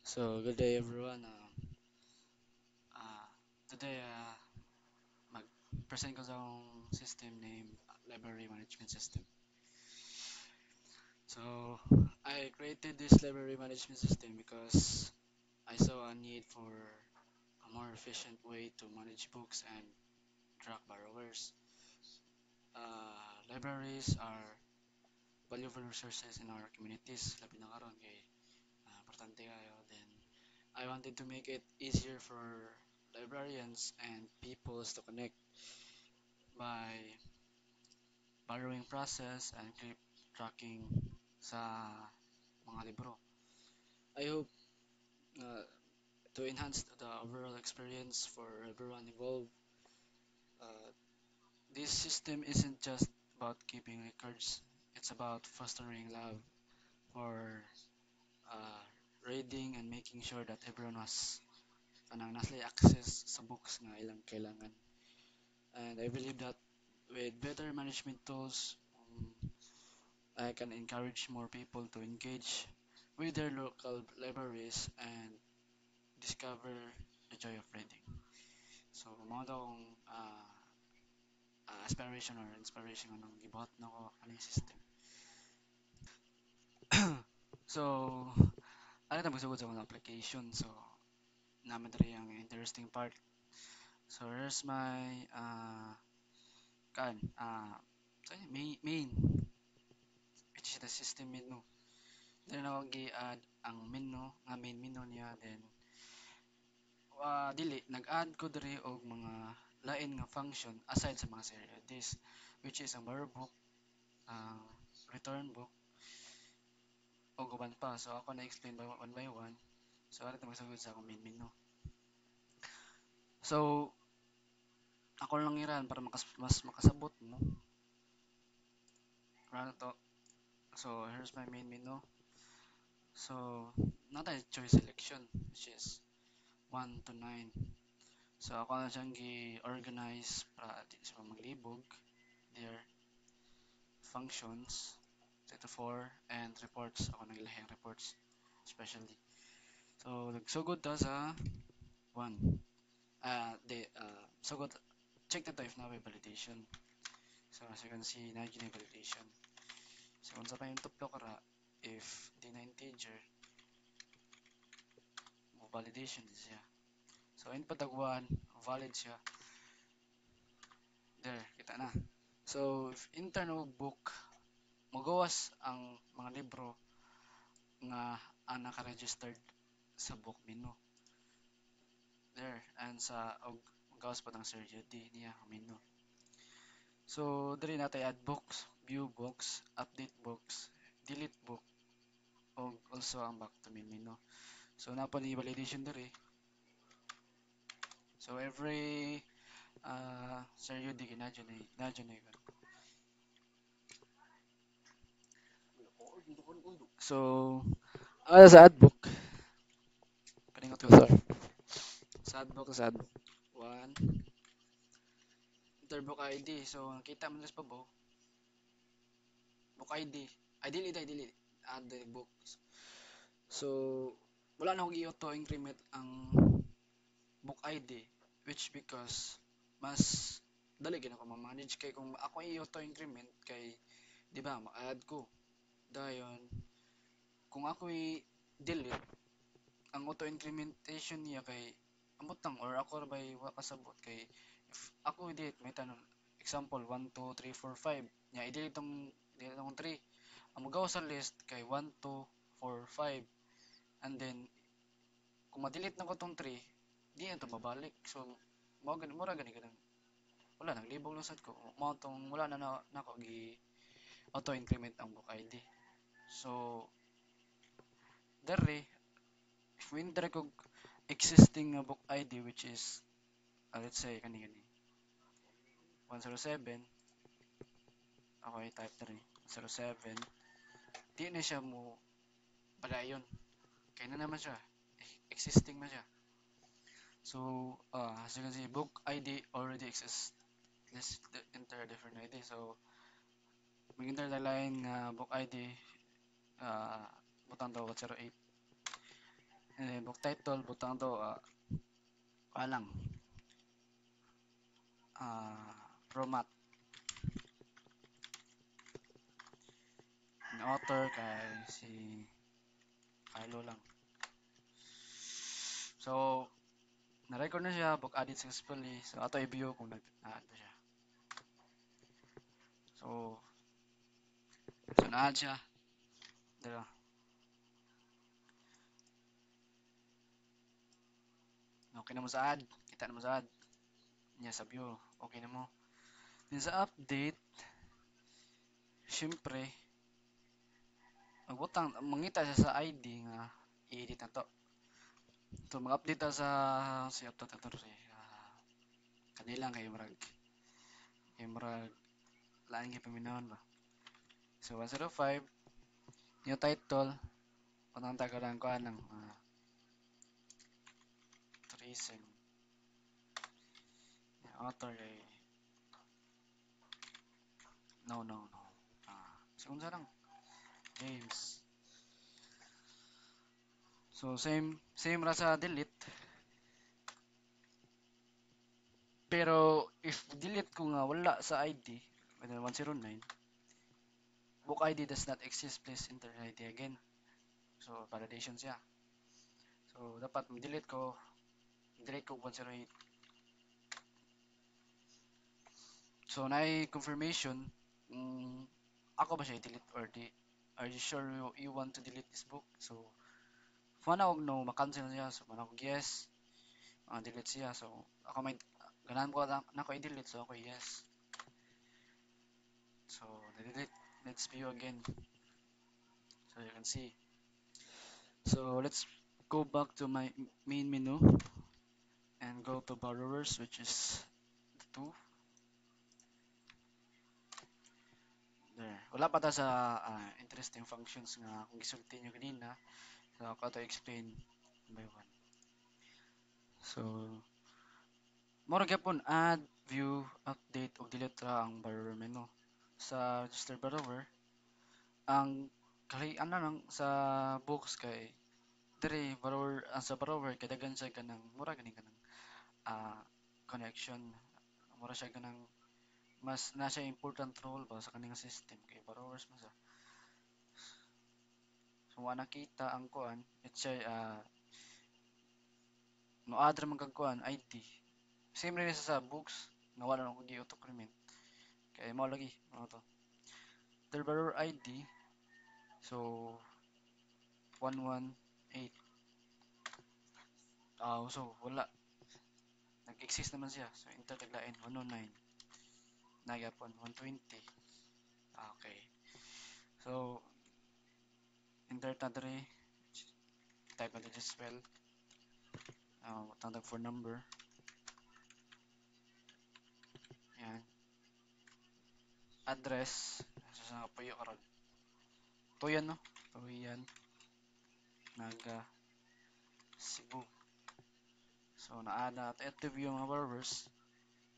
So, good day everyone. Uh, Today, mag-present ko sa akong system named Library Management System. So, I created this library management system because I saw a need for a more efficient way to manage books and track borrowers. Libraries are valuable resources in our communities, labi na karon kay importante kayo. Then, I wanted to make it easier for librarians and peoples to connect by borrowing process and keep tracking sa mga libro. I hope uh, to enhance the overall experience for everyone involved. Uh, this system isn't just about keeping records, it's about fostering love for uh, reading and making sure that everyone has kanang nasa access sa books nga ilang kailangan. And I believe that with better management tools, I can encourage more people to engage with their local libraries and discover the joy of reading. So, mao daw akong aspiration or inspiration anong gibuhat nako aning system. So, ano na magsugod sa mga application. So, naman diri ang interesting part. So, here's my kan main which is the system menu. Then ako gi-add ang menu nga main menu niya, then dili nag-add ko diri og mga lain nga function aside sa mga serial this which is ang borrow book, ang return book o guban pa. So ako na explain by one by one. So ano ito magsugod sa akong main menu. So ako lang iran para mas makasabot mo. Ano to? So here's my main menu. So not a choice selection which is 1 to 9. So ako na siyang gi-organize para di sa maglibog. There functions 3 to 4 and reports ako naglahing reports especially. So nagsugod ta sa 1. Sugod check na to if na may validation. So as you can see na gini validation. So unsa pa yung tuplo kara if di na integer mo validation din siya. So input tag 1 valid siya. There kita na. So if internal book magawas ang mga libro nga naka-registered sa book menu there and sa og gawas pa ng Sergio D niya menu. So diri natay add books, view books, update books, delete book og also ang back to main menu. So napa ni validation diri. So every Sergio D kinadyo na yun. So sa add book paningot ko sir. Sa add book 1 enter book ID. So nakita mo sa pabo book ID. Ay dili add the books. So wala na akong i-auto increment ang book ID which because mas dali gina ko ma-manage kay kung ako i-auto increment kay di ba ma-add ko dayon kung ako i-delete ang auto incrementation niya kay amotang or ako ra bay wa kasabot kay if ako i-delete may tanon example 1 2 3 4 5 nya i-delete tong 3 ang magawa sa list kay 1 2 4 5 and then kung ma-delete na ko tong 3 di na to mabalik so mura gani ganun wala nang libog lang sad ko mao tong wala na nako gi auto increment ang book ID so dere if we enter kog existing nga book ID which is let's say kani 107 ako i-type dere 107 di na siya mo padayon kay na naman siya existing man siya so as you can see book ID already exists let's enter a different ID so mag-enter na line nga book ID butang daw 08 book title butang to alang promat ang author kay si Carlo lang. So na-record na siya, book added successfully. So ato i-view kung nag-add siya. So na-add siya. Dito. Okay na mo sa add. Kita na mo sa add. Niya sa view. Okay na mo. Then sa update, syempre, magbutang, mangita siya sa ID nga i-edit na to. So mag-update ta sa si update ito si kanila kay murag lain kay paminahon ba. So 105 new title unang tagalan ko anang tracing author kay no segunda lang James. So same ra sa delete. Pero if delete ko nga wala sa ID within 109, book ID does not exist, please enter ID again. So validation siya. So dapat delete ko 108. So na confirmation ako ba siya i-delete or di are you sure you want to delete this book? So manawag no makancel siya. So manawag yes. Delete siya. So ako may ganahan ko na ako i-delete. So ako yes. So na-delete. Let's view again. So you can see. So let's go back to my main menu and go to borrowers, which is the two. There. Wala pa ta sa interesting functions nga kung gisulti nyo kanina. So ako to explain one by one. So moro gyapon add, view, update ug delete ra ang borrower menu. Sa register borrower, ang kalian lang sa books kay diri borrower ang sa borrower kay daghan siya kanang mura gani kanang ah, connection. Mura siya kanang mas na siya important role ba sa kaning system kay borrowers man sa. So wa nakita ang kuan, it's say no add ra man kag kuan ID. Same rin sa books nga wala na ko gi auto increment. Kay mao lagi ano to. Their borrower ID so 118. So wala nag-exist naman siya. So enter taglain 109. Nagyapon 120. Okay. So enter ta diri type na diri spell. Tantag for number. Yan. Address. So sa puyo karon. Tuyan no. Tuyan. Naga Cebu. So naana at ito view mga borrowers.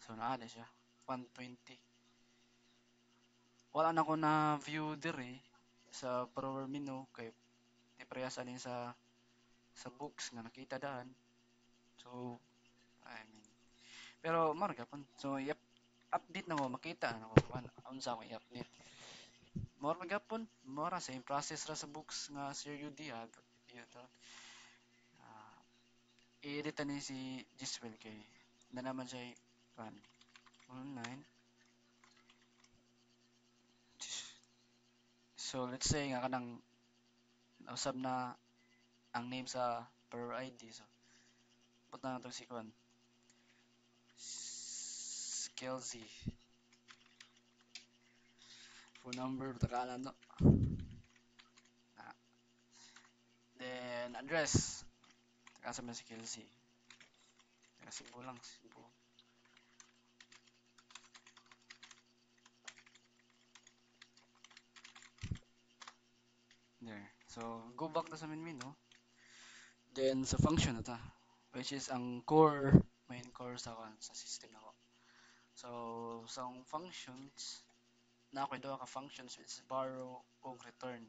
So naana siya 120. Wala na ko na view diri sa borrower menu kay di parehas anin sa books nga nakita daan. So I mean pero marga pon. So yep, update na ko makita na ko unsa ko i-update. More magapon, mora same process ra sa books nga Sir UD ito. I-edit ni si Giswell kay na naman siya kan online. So let's say nga kanang usab na ang name sa per ID. So punta na to si Kwan. Kelsey. Phone number takalan no. Ah, then address. Taka sa si Kelsey. Taga Cebu lang, Cebu. There. So go back to sa main menu. Then sa function na ta, which is ang main core sa system nako. So sa functions na ako ito ka functions which is borrow o return.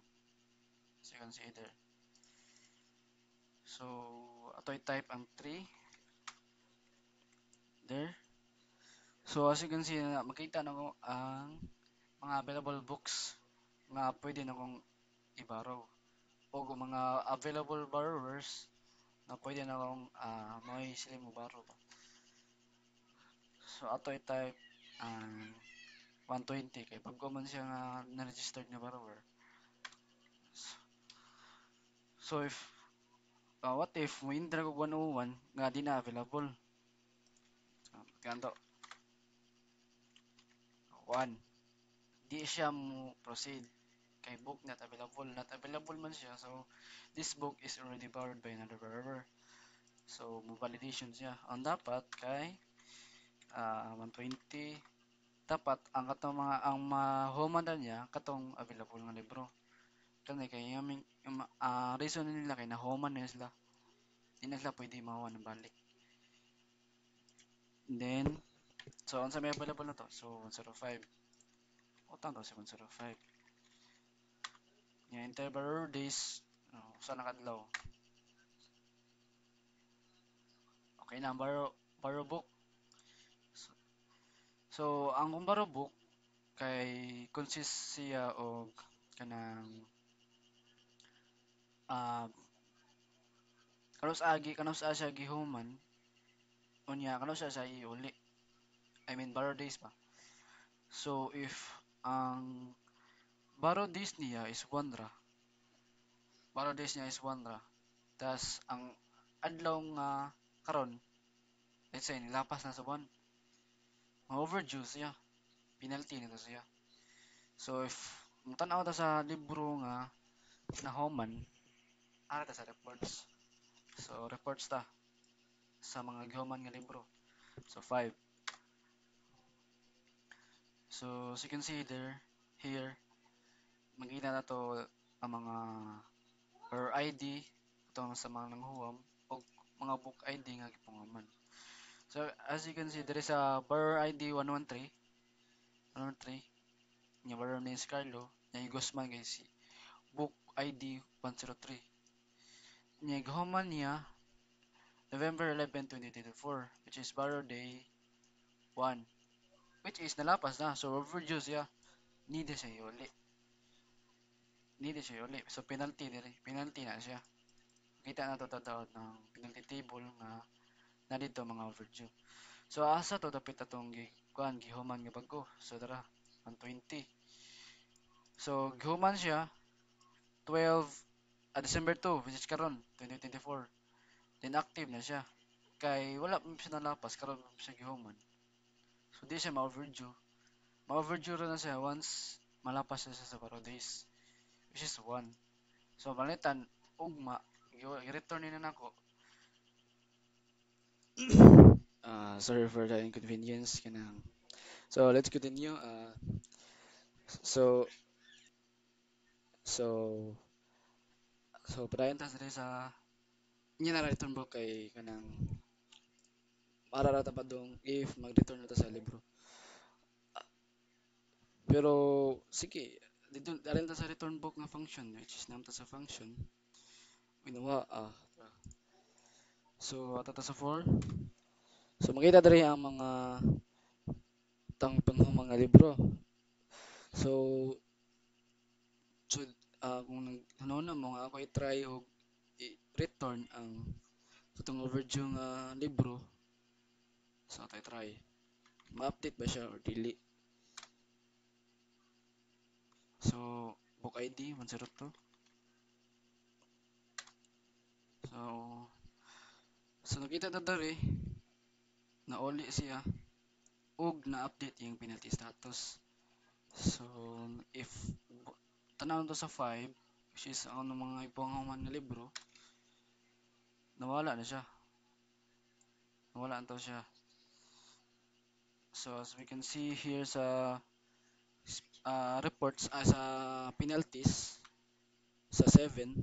So you can see there. So, ato'y type ang 3 there. So, as you can see, makita na ko ang mga available books nga pwede na kong i-borrow. O kung mga available borrowers na pwede na kong may sila mo borrow ba. So, ato'y type ang 120 kay pag man siya nga na-registered na borrower. So, what if mo indra ko 101 nga di na available? Ganto, 1. Di siya mo proceed kay book not available. Not available man siya. So, this book is already borrowed by another borrower. So, mo validation siya. Ang dapat kay 120 dapat ang katong mga ang mahumanda niya katong available nga libro. Kani kay yung reason nila kay nahuman na sila. Di na sila pwede mahuman ng balik. And then, so, unsa may available na to? So, 105. Utang to si 105. Yung interval days, sa nakadlaw. Okay na, borrow book. So, ang kung borrow book, kay consist siya og kanang uh, kanos siya gihuman unya kanos siya iuli. I mean borrow days pa. So if ang borrow days niya is 1 ra, borrow days niya is 1 ra, tas ang adlaw nga karon, let's say nilapas na sa buwan, ma-overdue siya, penalty nito siya. So if tan-aw ta sa libro nga nahuman, ara ta sa reports. So reports ta sa mga gihuman nga libro. So 5. So as you can see there, here, makita na to ang mga or ID itong sa mga nanghuwam o mga book ID nga gipungaman. So as you can see, there is a borrower ID 113, 113, nya borrower name is Carlo, nya Guzman kay si book ID 103. Nya gihuman niya November 11, 2024, which is borrow day 1, which is nalapas na. So overdue siya. Need siya iuli. Need siya iuli. So penalty na siya. Kita na to tataod ng penalty table nga na dito mga overdue. So asa to dapit atong gihuman nga bago. So tara, 120. So gihuman siya 12 December 2, which is karon 2024. Then active na siya. Kay wala pa siya nalapas karon siya gihuman. So di siya ma-overdue. Ma-overdue na siya once malapas na siya sa baro days, which is 1. So malitan ugma i-return na nako. Sorry for the inconvenience kanang. So let's continue. So so so padayon ta sa inya na return book kay kanang mararata pa dong if mag-return na ta sa libro. Pero sige, dito darin ta sa return book nga function, which is namta sa function ginawa so ato ta sa 4. So makita diri ang mga tang mga libro. So so kung naghanona mo nga ako i-try og i-return ang itong overdue nga libro, so tayo try ma-update ba siya or dili. So book ID 102. So nakita na dari na uli siya ug na-update yung penalty status. So if tanaw to sa 5, which is ang mga ipangaman nga libro, nawala na siya. Nawala na to siya. So as we can see here sa reports sa penalties sa 7,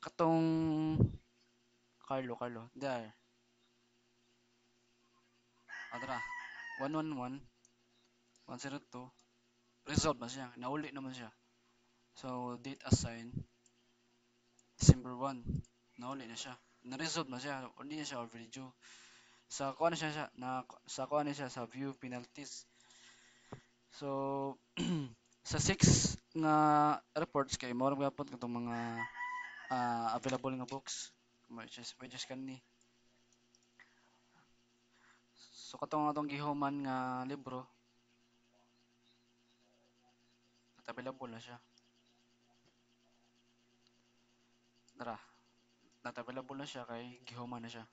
katong Carlo there, adra 111 102 resolved na siya, nauli naman siya. So date assigned December 1. Nauli na siya. Na-resolve na siya. Hindi na siya overdue. Sa kuha na siya na sa kuha na siya sa view penalties. So sa six nga reports kay mo gyapon katong mga available nga books which is kanni. So katong atong gihuman nga libro at available na siya. Tara, not available na siya kay gihuman na siya.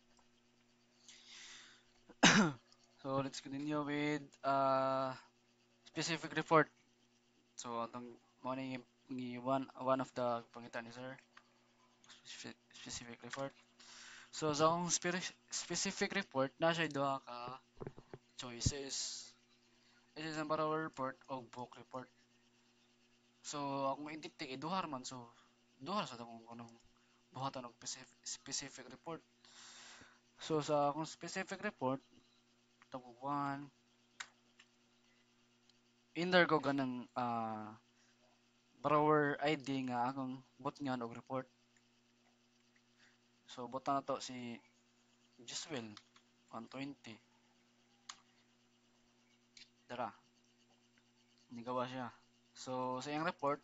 So let's continue with specific report. So atong mo ni one of the pangitan ni sir specific report. So sa akong specific report na siya duha ka choices. It is a borrower report o book report. So akong entity kay duha man so duha sa akong kanang buhatan og specific report. So sa akong specific report tab 1 in there ko ganang borrower ID nga akong butngan og report. So buta na to si Jiswell 120. Dara, nigawa siya. So sa iyang report,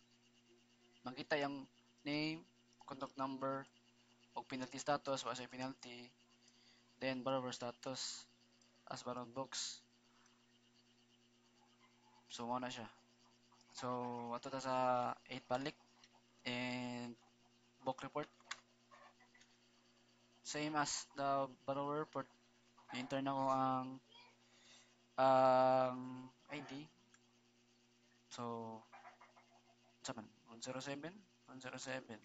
makita yung name, contact number, o penalty status, wa siya penalty, then borrower status as borrowed books. So mo na siya. So ato ta sa 8 balik and book report. Same as the borrower report, enter na ko ang ID. So, sa man? 107? 107.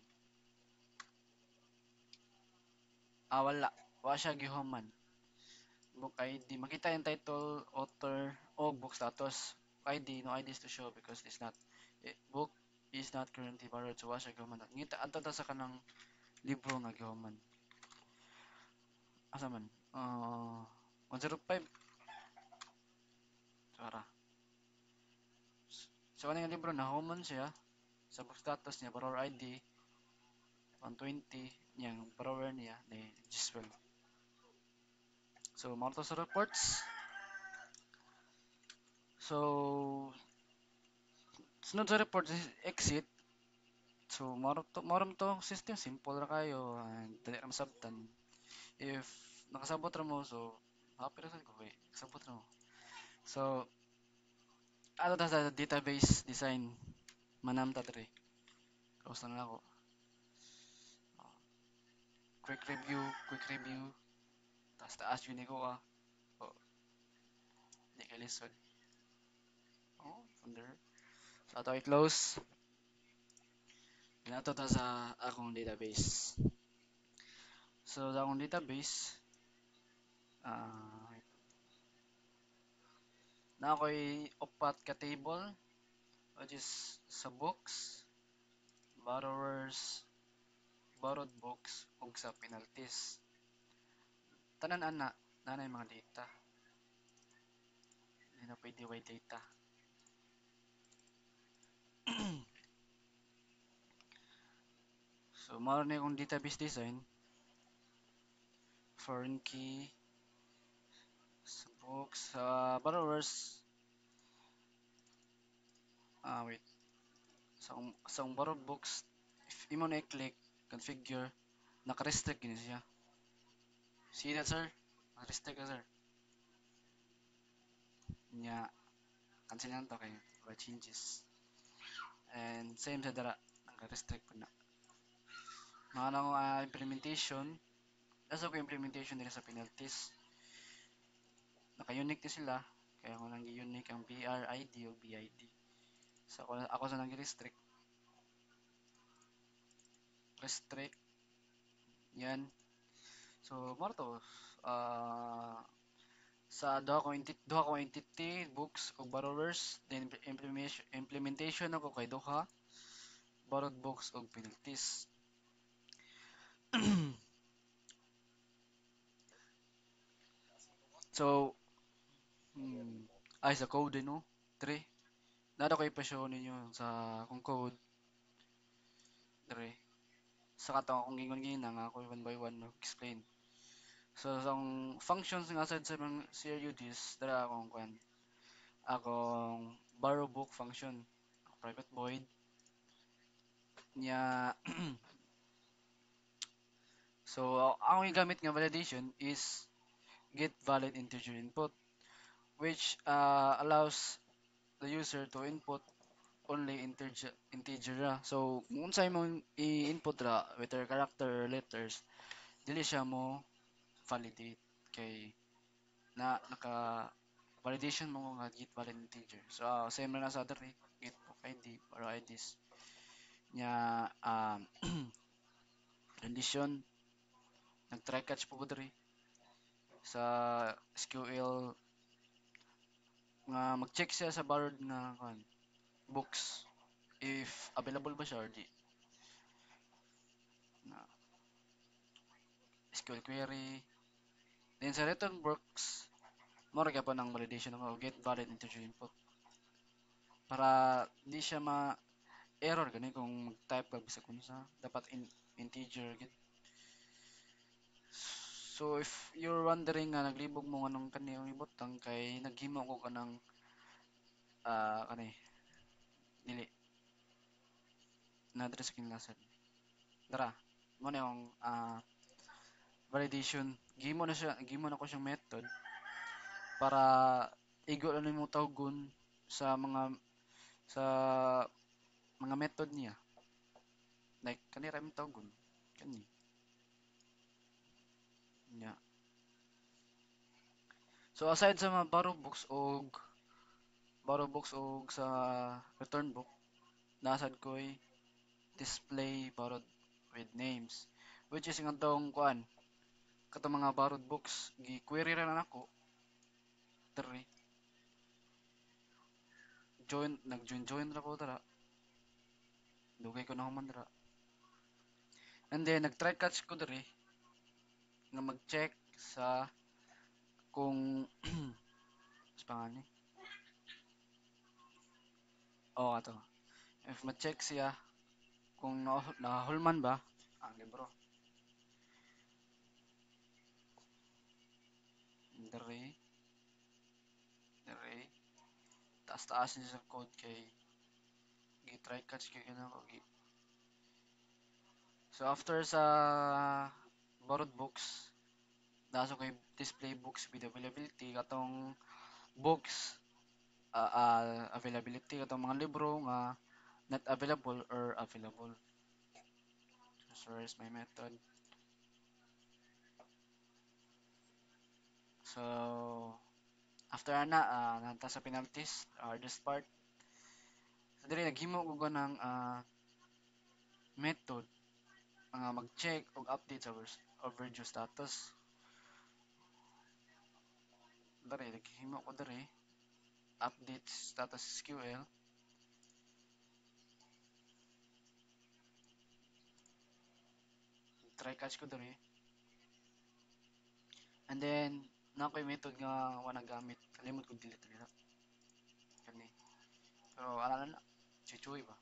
Wala. Wa siya gihuman. Book ID. Makita yung title, author, o book status. ID, no IDs to show because it's not, book is not currently borrowed, so wa siya gihuman. Ngita, ato ta sa kanang libro nga gihuman. Asa man? 105. Sara. So, kanang libro na human siya. Sa book status niya, borrower ID, 120, niyang borrower niya, ni Giswell. So, mga to sa reports. So, sunod sa report exit. So, maram to system simple ra kayo and dali ra masabtan. If nakasabot ra mo so happy ra sad ko kay kasabot ra mo. So, ato ta sa database design manam ta diri. Kaus na ako. Quick review. Taas yun ko Oh, di ka lisod. Oh, from there. So, ato i-close. Ato ta sa akong database. So, sa akong database, na ako'y upat ka table which is sa books, borrowers, borrowed books, ug sa penalties. Tanan ana, nanay mga data. Hindi na pwede way data. So, maro na akong database design. Foreign key, sa books, sa borrowers, wait, sa borrowed books, if imo na i-click, configure, naka-restrict yun siya. See that, sir? Naka-restrict ka, sir. Nya, cancel lang to kay changes. And same sa dara, naka-restrict po na. Mga nang implementation, nasa ko implementation nila sa penalties. Naka-unique din sila, kaya ko nang unique ang BRID o BID. So ako sa nang restrict. Restrict, yan. So, mo to, sa duha ko entity, books o borrowers, then implementation ako kay duha, borrowed books o penalties. So, ay sa code no? 3. Nada ko ipashow ninyo sa kung code 3. sa katong akong gingon gina nga ako one by one mag-explain. So ang functions nga aside sa mga CRUDs dara akong kwan akong borrow book function private void nya so ang gamit nga validation is get valid integer input which allows the user to input only integer ra. So kung unsay mo i-input ra whether character or letters dili siya mo validate kay naka validation mo nga get valid integer. So same na sa other get book ID or IDs nya condition nag-try catch po ko diri sa SQL nga mag-check siya sa borrowed nga books if available ba siya or di na SQL query then sa return works mo ra gyapon ang validation ng get valid integer input para di siya ma error gani kung mag-type ka bisag unsa dapat integer gid. So if you're wondering nga naglibog mo nganong kani ang ibutang kay naghimo ko kanang kani dili na diri sa kinlasan dara mo na yung validation gimo na ko siyang method para igo lang nimo tawgon sa mga method niya like kani ra imong tawgon kani niya. So aside sa mga borrow books og sa return book nasad ko'y display borrowed with names which is nga tong kuan katong mga borrowed books gi-query ra na nako diri nag-join ra ko dira dugay ko na human dira and then nag-try catch ko diri nga mag-check sa kung sa pangalan ni ato if ma-check siya kung nahulman ba ang libro diri diri taas niya sa code kay gi-try catch kay kana ko so after sa borrowed books naso kay display books with availability katong books availability katong mga libro nga not available or available. So here's my method. So after ana nanta sa penalties hardest part. So dili naghimo ko ng method nga mag-check og update sa overdue status. Dari naghimo ko diri update status SQL try catch ko diri and then na ko'y method nga wala gamit kalimot ko delete nila kani pero ala na chuchoy ba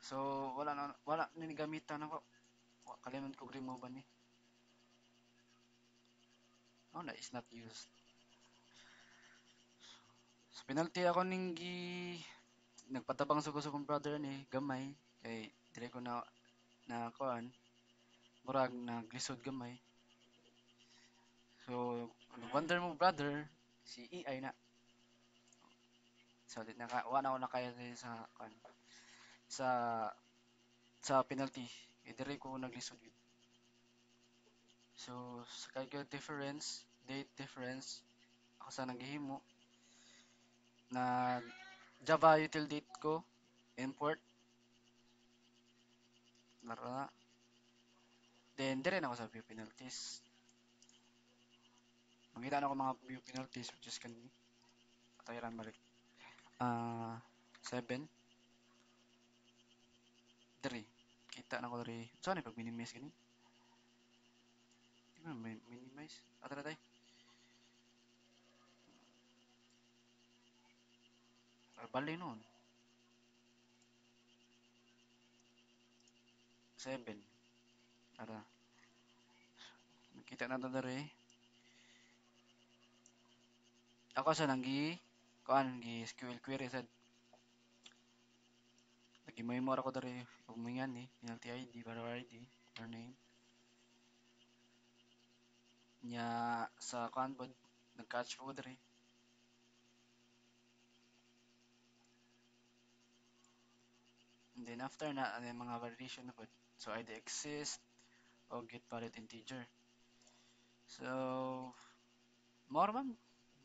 so wala ni gamitan ako kalimot ko remove ba ni oh na is not used so penalty ako ning nagpatabang sa ko sa kong brother ni gamay kay dire ko na kuan murag naglisod gamay so wonder mo brother si EI na so wala ko na kaya sa kuan sa penalty dire ko naglisod yun so sa calculate difference date difference ako sa naghihimo na Java util date ko import laro na then dire na ako sa view penalties makita na ako mga view penalties which is kanini patayiran balik 7 dire kita na ko diri saan pag minimize gani di ba minimize atara tay bali noon 7. Tara, nakita na to dere. Ako sa nanggi kuan gi SQL query sad. Lagi may mo ako dere umingan ni penalty ID para ID or name nya sa kuan pod nag-catch ko dere. And then after na ano yung mga validation na pod. So ID exist o get valid integer. So more man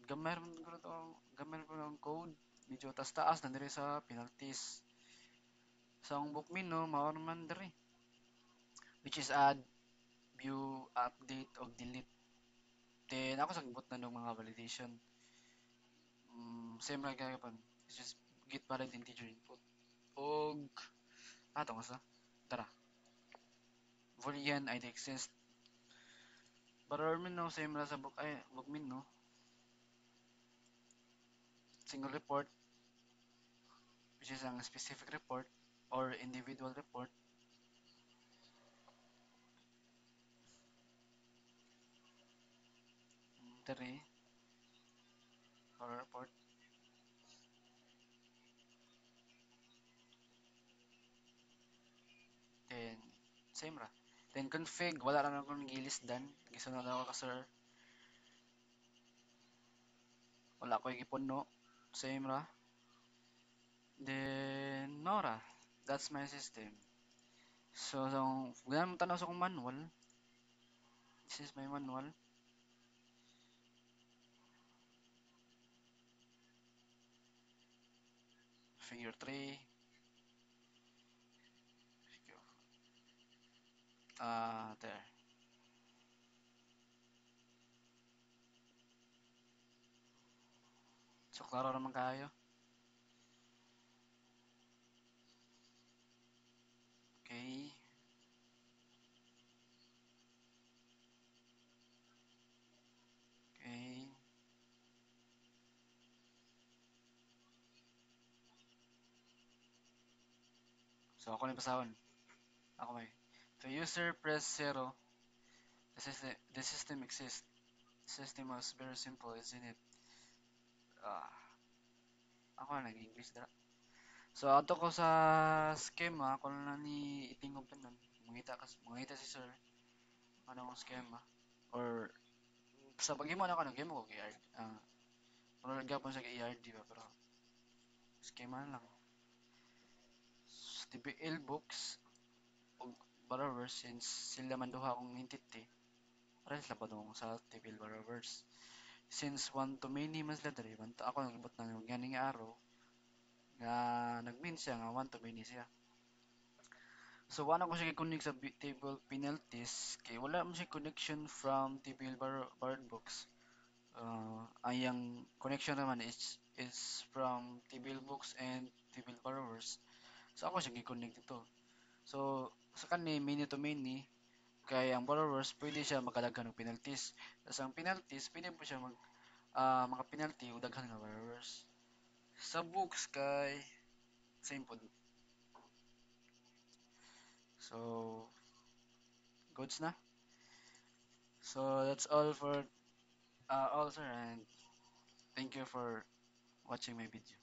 gamay man ko to gamay ko ng code medyo taas-taas na diri sa penalties. So ang bookmin no mao man diri which is add, view, update o delete. Then ako sa gibot na ng mga validation. Same lang kaya pan. It's just get valid integer input. Og ato nga sa tara. Boolean ID exist. Pero min no same ra sa book ay bookmin no. Single report which is ang specific report or individual report. Three or report. Then same ra. Then config wala ra na akong gilist dan. Gisunod ako ka sir. Wala ko gipunno. Same ra. Then Nora. That's my system. So ganun mo tanaw sa akong manual. This is my manual. Figure 3. There. So, klaro naman kayo. Okay. Okay. So, ako na yung pasahon. Ako may. The user press 0. The system exists. The system was very simple, isn't it? Ah, ako na nag-English dara. So, ato ko sa schema, ako na ni itingog tanan. Mangita si sir. Ano ang schema? Or, sa pag-imo na ako, nag-imo ko kay ERD. Pero nag-gapon sa kay ERD ba, pero schema na lang. So, TPL books, o borrowers, since sila man duha akong entity, pares lang pa sa TPL borrowers. Since one to many man sila dali, ako nagbot ng ganing araw, nga nag-mean siya nga one to many siya. So wala ko siya connect sa table penalties kay wala mo siya connection from table borrowed books. Ayang connection naman is from table books and table borrowers. So ako siya gi-connect dito. So sa kani many to many kay ang borrowers pwede siya makadaghan ng penalties. Tapos ang penalties pwede po siya mga penalty o daghan nga borrowers. Sa books kay same po. So goods na. So that's all for all sir and thank you for watching my video.